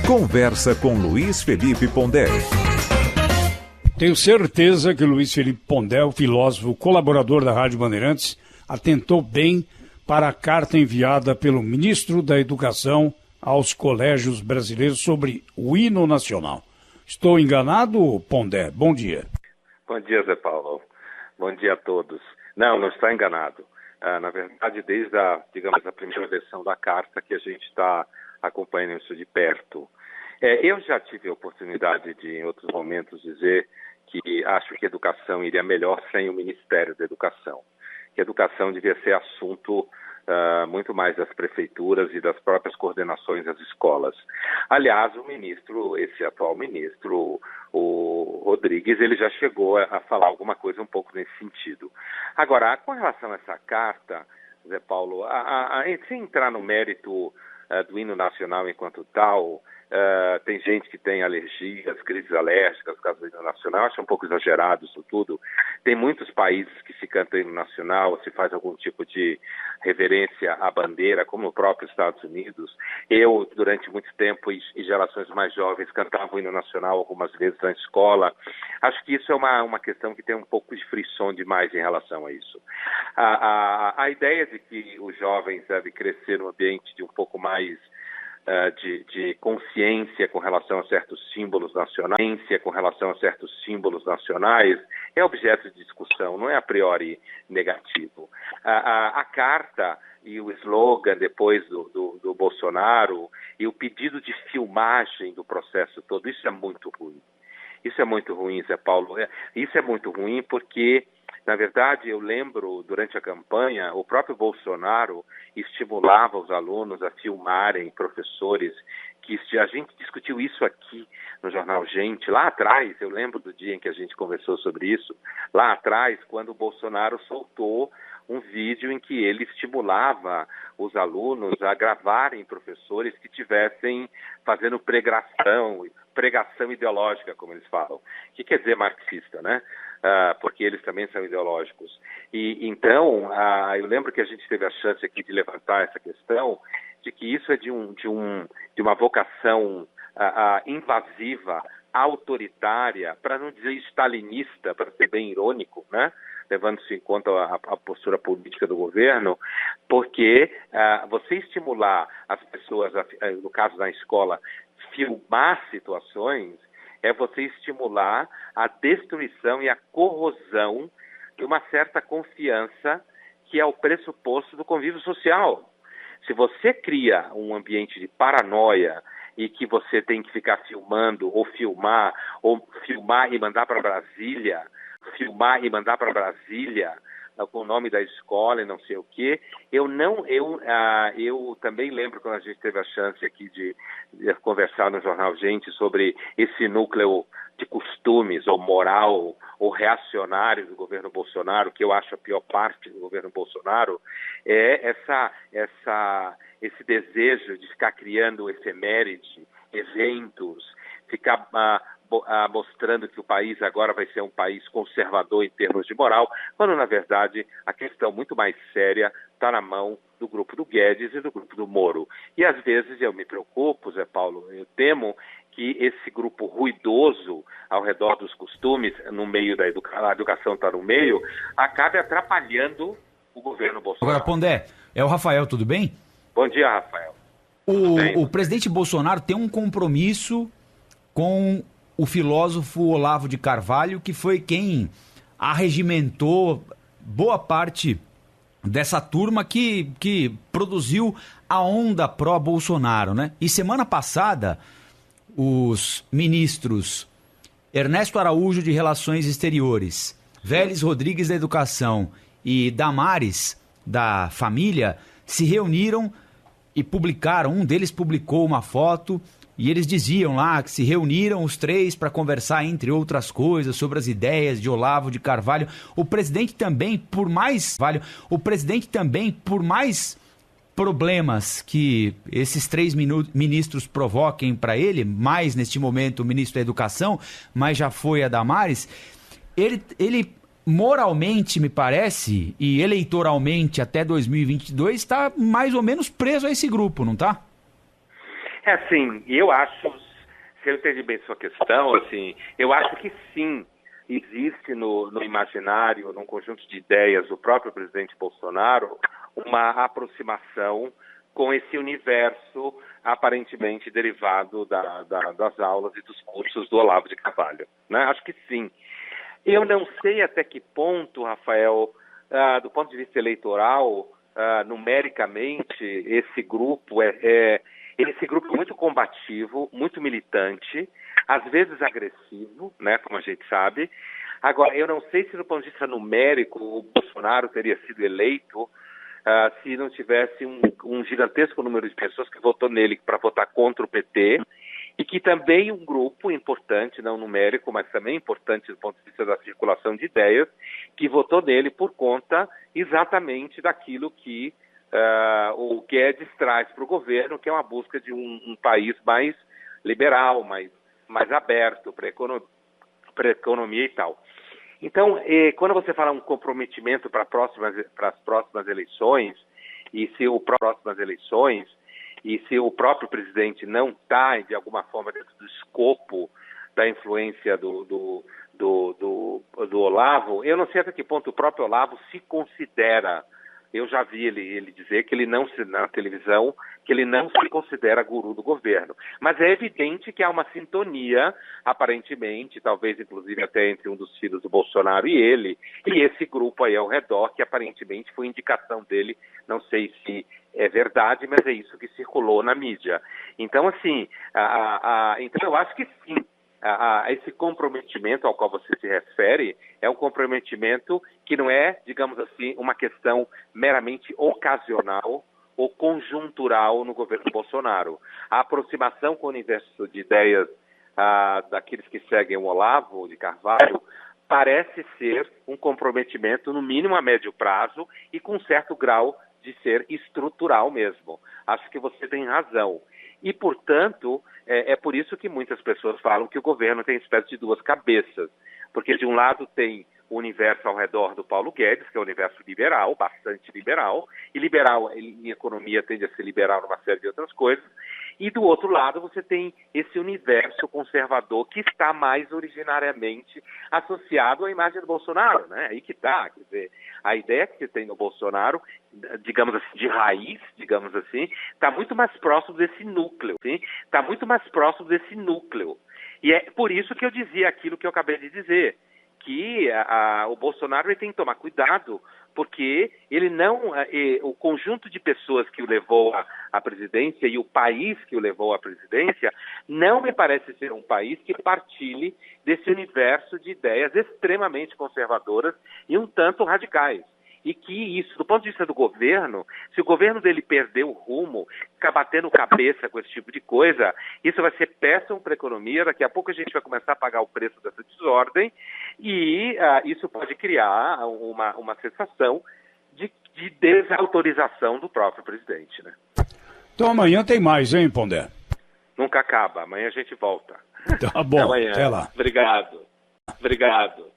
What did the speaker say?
Conversa com Luiz Felipe Pondé. Tenho certeza que Luiz Felipe Pondé, o filósofo colaborador da Rádio Bandeirantes, atentou bem para a carta enviada pelo ministro da Educação aos colégios brasileiros sobre o hino nacional. Estou enganado, Pondé? Bom dia. Bom dia, Zé Paulo. Bom dia a todos. Não está enganado. Na verdade, desde a primeira versão da carta que a gente está acompanhando isso de perto. Eu já tive a oportunidade de, em outros momentos, dizer que acho que a educação iria melhor sem o Ministério da Educação. Que a educação devia ser assunto muito mais das prefeituras e das próprias coordenações das escolas. Aliás, esse atual ministro, o Rodrigues, ele já chegou a falar alguma coisa um pouco nesse sentido. Agora, com relação a essa carta, Zé Paulo, sem entrar no mérito do hino nacional enquanto tal, tem gente que tem alergias, crises alérgicas por causa do hino nacional, acho um pouco exagerado isso tudo. Tem muitos países que se canta hino nacional, se faz algum tipo de reverência à bandeira, como o próprio Estados Unidos. Eu, durante muito tempo, e gerações mais jovens, cantava o hino nacional algumas vezes na escola. Acho que isso é uma questão que tem um pouco de frisson demais em relação a isso. A ideia de que os jovens devem crescer num ambiente de um pouco mais de consciência com relação a certos símbolos nacionais, é objeto de discussão, não é a priori negativo. A carta e o slogan depois do Bolsonaro e o pedido de filmagem do processo todo, isso é muito ruim. Isso é muito ruim, Zé Paulo. Isso é muito ruim porque, na verdade, eu lembro, durante a campanha, o próprio Bolsonaro estimulava os alunos a filmarem professores, que a gente discutiu isso aqui no Jornal Gente, lá atrás, eu lembro do dia em que a gente conversou sobre isso, lá atrás, quando o Bolsonaro soltou um vídeo em que ele estimulava os alunos a gravarem professores que estivessem fazendo pregação ideológica, como eles falam, que quer dizer marxista, né? Porque eles também são ideológicos. E então, eu lembro que a gente teve a chance aqui de levantar essa questão de que isso é de uma vocação invasiva, autoritária, para não dizer stalinista, para ser bem irônico, né? Levando-se em conta a postura política do governo, porque você estimular as pessoas, no caso da escola, filmar situações, é você estimular a destruição e a corrosão de uma certa confiança que é o pressuposto do convívio social. Se você cria um ambiente de paranoia e que você tem que ficar filmando ou filmar e mandar para Brasília, com o nome da escola e não sei o quê. Eu também lembro quando a gente teve a chance aqui de conversar no Jornal Gente sobre esse núcleo de costumes ou moral ou reacionário do governo Bolsonaro, que eu acho a pior parte do governo Bolsonaro, é esse desejo de ficar criando efeméride, eventos, ficar mostrando que o país agora vai ser um país conservador em termos de moral, quando, na verdade, a questão muito mais séria está na mão do grupo do Guedes e do grupo do Moro. E, às vezes, eu me preocupo, Zé Paulo, eu temo que esse grupo ruidoso ao redor dos costumes, no meio a educação está no meio, acabe atrapalhando o governo Bolsonaro. Agora, Pondé, é o Rafael, tudo bem? Bom dia, Rafael. O presidente Bolsonaro tem um compromisso com o filósofo Olavo de Carvalho, que foi quem arregimentou boa parte dessa turma que produziu a onda pró-Bolsonaro, né? E semana passada, os ministros Ernesto Araújo, de Relações Exteriores, Vélez Rodrigues, da Educação, e Damares, da Família, se reuniram e publicaram, um deles publicou uma foto. E eles diziam lá que se reuniram os três para conversar, entre outras coisas, sobre as ideias de Olavo de Carvalho. O presidente também, por mais problemas que esses três ministros provoquem para ele, mais neste momento o ministro da Educação, mas já foi a Damares, ele moralmente, me parece, e eleitoralmente até 2022, está mais ou menos preso a esse grupo, não está? É assim, eu acho, se eu entendi bem sua questão, assim, eu acho que sim, existe no imaginário, num conjunto de ideias do próprio presidente Bolsonaro, uma aproximação com esse universo aparentemente derivado das aulas e dos cursos do Olavo de Carvalho, né? Acho que sim. Eu não sei até que ponto, Rafael, do ponto de vista eleitoral, numericamente, esse grupo esse grupo é muito combativo, muito militante, às vezes agressivo, né, como a gente sabe. Agora, eu não sei se do ponto de vista numérico o Bolsonaro teria sido eleito se não tivesse um gigantesco número de pessoas que votou nele para votar contra o PT, e que também um grupo importante, não numérico, mas também importante do ponto de vista da circulação de ideias, que votou nele por conta exatamente daquilo que o Guedes traz para o governo, que é uma busca de um país mais liberal, mais aberto para a economia e tal. Então, quando você fala um comprometimento para as próximas eleições, e se o próprio presidente não está, de alguma forma, dentro do escopo da influência do Olavo, eu não sei até que ponto o próprio Olavo se considera. Eu já vi ele dizer que na televisão, que ele não se considera guru do governo. Mas é evidente que há uma sintonia, aparentemente, talvez inclusive até entre um dos filhos do Bolsonaro e ele, e esse grupo aí ao redor, que aparentemente foi indicação dele, não sei se é verdade, mas é isso que circulou na mídia. Então, assim, então eu acho que sim. Esse comprometimento ao qual você se refere é um comprometimento que não é, digamos assim, uma questão meramente ocasional ou conjuntural no governo Bolsonaro. A aproximação com o universo de ideias daqueles que seguem o Olavo de Carvalho parece ser um comprometimento, no mínimo a médio prazo, e com um certo grau de ser estrutural mesmo. Acho que você tem razão. E, portanto, é por isso que muitas pessoas falam que o governo tem espécie de duas cabeças. Porque, de um lado, tem o universo ao redor do Paulo Guedes, que é um universo liberal, bastante liberal, e liberal em economia tende a ser liberal numa série de outras coisas. E, do outro lado, você tem esse universo conservador que está mais originariamente associado à imagem do Bolsonaro, né? Aí que está, quer dizer, a ideia que você tem no Bolsonaro, digamos assim, de raiz, digamos assim, está muito mais próximo desse núcleo, está muito mais próximo desse núcleo. E é por isso que eu dizia aquilo que eu acabei de dizer, que o Bolsonaro ele tem que tomar cuidado, porque ele o conjunto de pessoas que o levou à presidência e o país que o levou à presidência não me parece ser um país que partilhe desse universo de ideias extremamente conservadoras e um tanto radicais. E que isso, do ponto de vista do governo, se o governo dele perder o rumo, ficar batendo cabeça com esse tipo de coisa, isso vai ser péssimo para a economia. Daqui a pouco a gente vai começar a pagar o preço dessa desordem e isso pode criar uma sensação de desautorização do próprio presidente, né? Então amanhã tem mais, hein, Pondé? Nunca acaba. Amanhã a gente volta. Tá bom, até até lá. Obrigado.